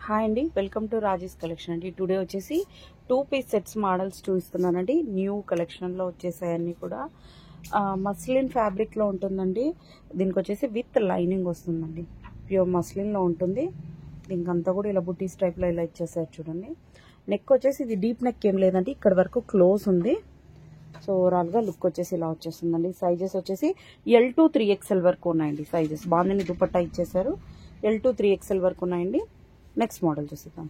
Hi అండి, welcome to Rajesh collection అండి. Today వచ్చేసి 2 పీస్ సెట్స్ మోడల్స్ చూపిస్తున్నానండి. న్యూ కలెక్షన్లో వచ్చేసాయి అన్నీ కూడా. మస్లిన్ ఫ్యాబ్రిక్లో ఉంటుందండి. దీనికి వచ్చేసి విత్ లైనింగ్ వస్తుందండి. ప్యూర్ మస్లిన్లో ఉంటుంది. దీనికి అంతా కూడా ఇలా బుటీస్ టైప్లో ఇలా ఇచ్చేసారు చూడండి. నెక్ వచ్చేసి ఇది డీప్ నెక్ ఏం లేదండి, ఇక్కడ వరకు క్లోజ్ ఉంది. సో ఓవరాల్గా లుక్ వచ్చేసి ఇలా వచ్చేస్తుందండి. సైజెస్ వచ్చేసి L to 3XL వరకు ఉన్నాయండి. సైజెస్ బాగుందని దుపట్టా ఇచ్చేసారు. L to 3XL వరకు ఉన్నాయండి. Next model చూసిద్దాం.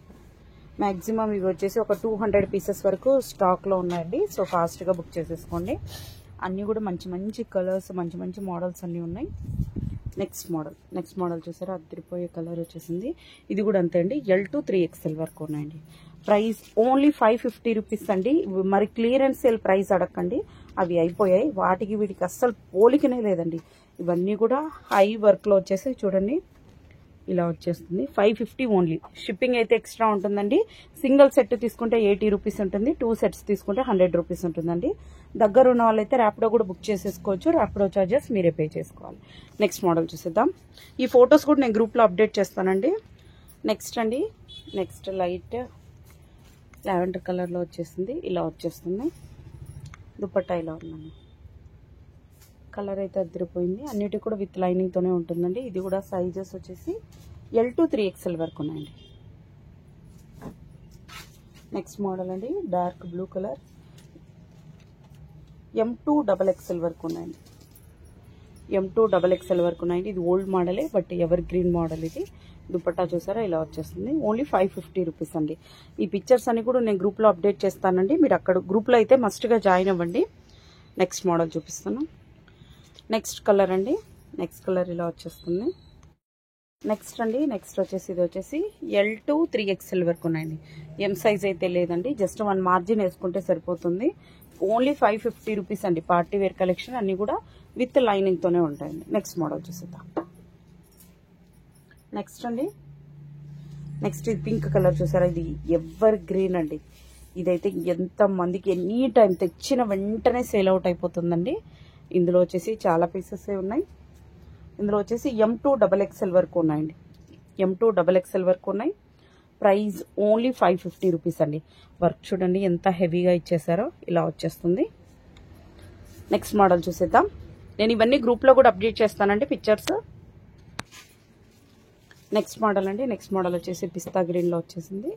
మ్యాక్సిమం ఇవి వచ్చేసి ఒక 200 పీసెస్ వరకు స్టాక్లో ఉన్నాయండి. సో ఫాస్ట్గా బుక్ చేసేసుకోండి. అన్నీ కూడా మంచి మంచి కలర్స్, మంచి మంచి మోడల్స్ అన్నీ ఉన్నాయి. నెక్స్ట్ మోడల్ చూసారా, అదిరిపోయే కలర్ వచ్చేసింది. ఇది కూడా అంతే అండి, L to 3XL వరకు ఉన్నాయండి. ప్రైస్ ఓన్లీ 550 రూపీస్ అండి. మరి క్లియరెన్స్ సేల్ ప్రైస్ అడగండి, అవి అయిపోయాయి. వాటికి వీటికి అస్సలు పోలికనే లేదండి. ఇవన్నీ కూడా హై వర్క్లో వచ్చేసి చూడండి ఇలా వచ్చేస్తుంది. 550 ఓన్లీ. షిప్పింగ్ అయితే ఎక్స్ట్రా ఉంటుందండి. సింగిల్ సెట్ తీసుకుంటే 80 రూపీస్ ఉంటుంది. 2 సెట్స్ తీసుకుంటే 100 రూపీస్ ఉంటుందండి. దగ్గర ఉన్న వాళ్ళైతే ర్యాపిడో కూడా బుక్ చేసేసుకోవచ్చు. ర్యాపిడో చార్జెస్ మీరే పే చేసుకోవాలి. నెక్స్ట్ మోడల్ చూసేద్దాం. ఈ ఫొటోస్ కూడా నేను గ్రూప్లో అప్డేట్ చేస్తానండి. నెక్స్ట్ లైట్ లావెండర్ కలర్లో వచ్చేసింది. ఇలా వచ్చేస్తుంది. దుపట్టా ఇలా ఉందండి. కలర్ అయితే అదిరిపోయింది. అన్నిటి కూడా విత్ లైనింగ్తోనే ఉంటుందండి. ఇది కూడా సైజెస్ వచ్చేసి L to 3XL వరకు ఉన్నాయండి. నెక్స్ట్ మోడల్ అండి, dark blue colour, M to XXL వరకు ఉన్నాయండి. M to XXL వరకు ఉన్నాయండి. ఇది ఓల్డ్ మోడలే, బట్ ఎవర్ గ్రీన్ మోడల్ ఇది. దుపట్టా చూసారా ఇలా వచ్చేస్తుంది. ఓన్లీ 550 రూపీస్ అండి. ఈ పిక్చర్స్ అన్ని కూడా నేను గ్రూప్లో అప్డేట్ చేస్తానండి. మీరు అక్కడ గ్రూప్లో అయితే మస్ట్గా జాయిన్ అవ్వండి. నెక్స్ట్ మోడల్ చూపిస్తాను. నెక్స్ట్ కలర్ అండి. నెక్స్ట్ కలర్ ఇలా వచ్చేస్తుంది. నెక్స్ట్ వచ్చేసి ఇది వచ్చేసి L to 3XL వరకు ఉన్నాయండి. M సైజ్ అయితే లేదండి, జస్ట్ 1 మార్జిన్ వేసుకుంటే సరిపోతుంది. ఓన్లీ 550 రూపీస్ అండి. పార్టీ వేర్ కలెక్షన్ అన్ని కూడా విత్ లైనింగ్తోనే ఉంటాయండి. నెక్స్ట్ మోడల్ చూసేద్దాం. నెక్స్ట్ ఇది పింక్ కలర్ చూసారా, ఇది ఎవర్ గ్రీన్ అండి. ఇదైతే ఎంత మందికి ఎనీ టైం తెచ్చిన వెంటనే సేల్ అవుట్ అయిపోతుందండి. ఇందులో వచ్చేసి చాలా పీసెస్ ఉన్నాయి. ఇందులో వచ్చేసి M to XXL వరకు ఉన్నాయండి. M to XXL వరకు ఉన్నాయి. ప్రైస్ ఓన్లీ 550 రూపీస్ అండి. వర్క్ చూడండి ఎంత హెవీగా ఇచ్చేసారో, ఇలా వచ్చేస్తుంది. నెక్స్ట్ మోడల్ చూసేద్దాం. నేను ఇవన్నీ గ్రూప్లో కూడా అప్డేట్ చేస్తానండి పిక్చర్స్. నెక్స్ట్ మోడల్ వచ్చేసి పిస్తా గ్రీన్లో వచ్చేసింది.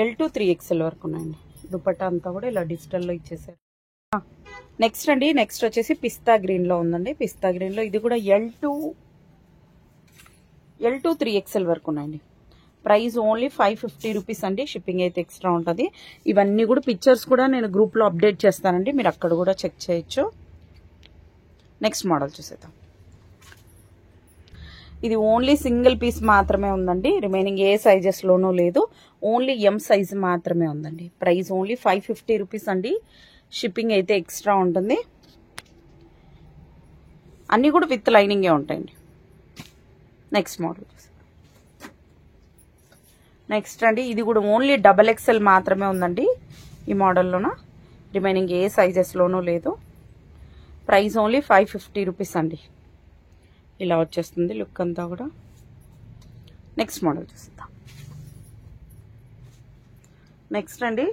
L to 3XL వరకు ఉన్నాయండి. దుపట్టా అంతా కూడా ఇలా డిజిటల్లో ఇచ్చేసారు. నెక్స్ట్ వచ్చేసి పిస్తా గ్రీన్లో ఉందండి. పిస్తా గ్రీన్లో ఇది కూడా L to 3XL వరకు ఉన్నాయండి. ప్రైస్ ఓన్లీ 550 రూపీస్ అండి. షిప్పింగ్ అయితే ఎక్స్ట్రా ఉంటుంది. ఇవన్నీ కూడా పిక్చర్స్ కూడా నేను గ్రూప్లో అప్డేట్ చేస్తానండి, మీరు అక్కడ కూడా చెక్ చేయొచ్చు. నెక్స్ట్ మోడల్ చూసేద్దాం. ఇది ఓన్లీ సింగిల్ పీస్ మాత్రమే ఉందండి. రిమైనింగ్ ఏ సైజెస్లోనూ లేదు. ఓన్లీ M సైజ్ మాత్రమే ఉందండి. ప్రైస్ ఓన్లీ 550 రూపీస్ అండి. షిప్పింగ్ అయితే ఎక్స్ట్రా ఉంటుంది. అన్నీ కూడా విత్ లైనింగే ఉంటాయండి. నెక్స్ట్ మోడల్ అండి, ఇది కూడా ఓన్లీ XXL మాత్రమే ఉందండి ఈ మోడల్లోన. రిమైనింగ్ ఏ సైజెస్లోనూ లేదు. ప్రైస్ ఓన్లీ 550 రూపీస్ అండి. ఇలా వచ్చేస్తుంది లుక్ అంతా కూడా. నెక్స్ట్ మోడల్ చూద్దాం. నెక్స్ట్ అండి,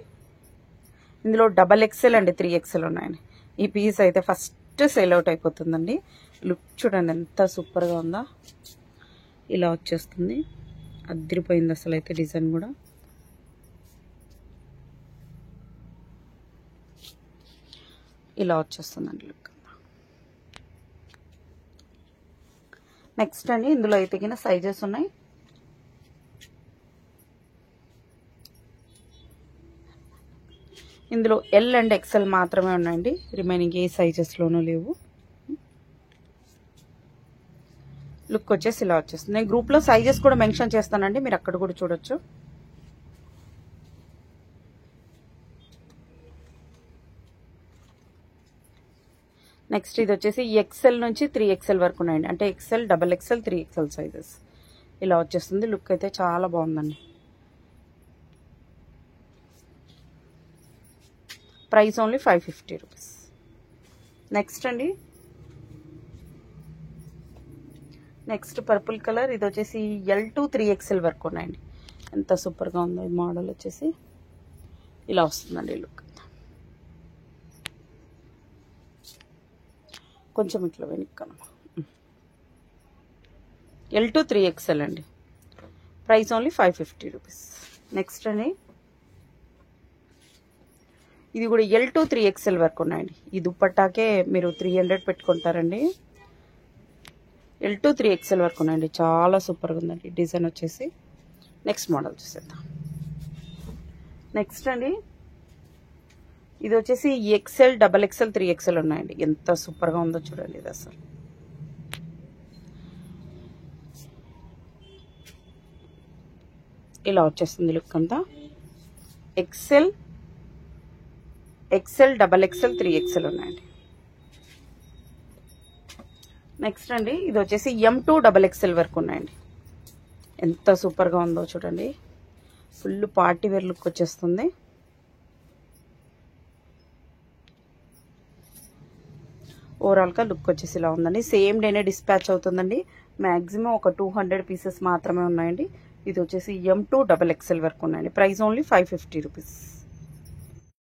ఇందులో XXL అండి 3XL ఉన్నాయండి. ఈ పీస్ అయితే ఫస్ట్ సేల్ అవుట్ అయిపోతుందండి. లుక్ చూడండి ఎంత సూపర్గా ఉందా. ఇలా వచ్చేస్తుంది. అదిరిపోయింది అసలు అయితే డిజైన్ కూడా. ఇలా వచ్చేస్తుందండి లుక్. నెక్స్ట్ అండి, ఇందులో అయితే కింద సైజెస్ ఉన్నాయి. ఇందులో L and XL మాత్రమే ఉన్నాయండి. రిమైనింగ్ ఏ సైజెస్లోనూ లేవు. లుక్ వచ్చేసి ఇలా వచ్చేస్తుంది. నేను గ్రూప్లో సైజెస్ కూడా మెన్షన్ చేస్తానండి, మీరు అక్కడ కూడా చూడొచ్చు. నెక్స్ట్ ఇది వచ్చేసి XL నుంచి 3XL వరకు ఉన్నాయండి. అంటే XL, XXL, 3XL సైజెస్. ఇలా వచ్చేస్తుంది. లుక్ అయితే చాలా బాగుందండి. Price only 550 rupees. నెక్స్ట్ అండి, నెక్స్ట్ పర్పుల్ కలర్, ఇది వచ్చేసి L to 3XL వరకు ఉన్నాయండి. ఎంత సూపర్గా ఉందో ఈ మోడల్ వచ్చేసి ఇలా వస్తుందండి లుక్. కొంచెం ఇట్లా వెనక్కనమా. L2 3XL అండి. Price only 550 rupees. నెక్స్ట్ అండి ఇది కూడా L2 3XL వరకు ఉన్నాయండి. ఈ దుప్పట్టాకే మీరు 300 పెట్టుకుంటారండి. L2 3XL వరకు ఉన్నాయండి. చాలా సూపర్గా ఉందండి డిజైన్ వచ్చేసి. నెక్స్ట్ మోడల్ చూసేద్దాం. నెక్స్ట్ అండి ఇది వచ్చేసి XL, XXL, 3XL ఉన్నాయండి. ఎంత సూపర్గా ఉందో చూడండి ఇది అసలు. ఇలా వచ్చేస్తుంది లుక్ అంతా. XL, XXL, 3XL ఉన్నాయండి. నెక్స్ట్ అండి ఇది వచ్చేసి M2 XXL వరకు ఉన్నాయండి. ఎంత సూపర్గా ఉందో చూడండి. ఫుల్ పార్టీ వేర్ లుక్ వచ్చేస్తుంది. ఓవరాల్గా లుక్ వచ్చేసి ఇలా ఉందండి. సేమ్ డేనే డిస్పాచ్ అవుతుందండి. మ్యాక్సిమం ఒక 200 పీసెస్ మాత్రమే ఉన్నాయండి. ఇది వచ్చేసి M2 XXL వరకు ఉన్నాయండి. Price only 550 rupees.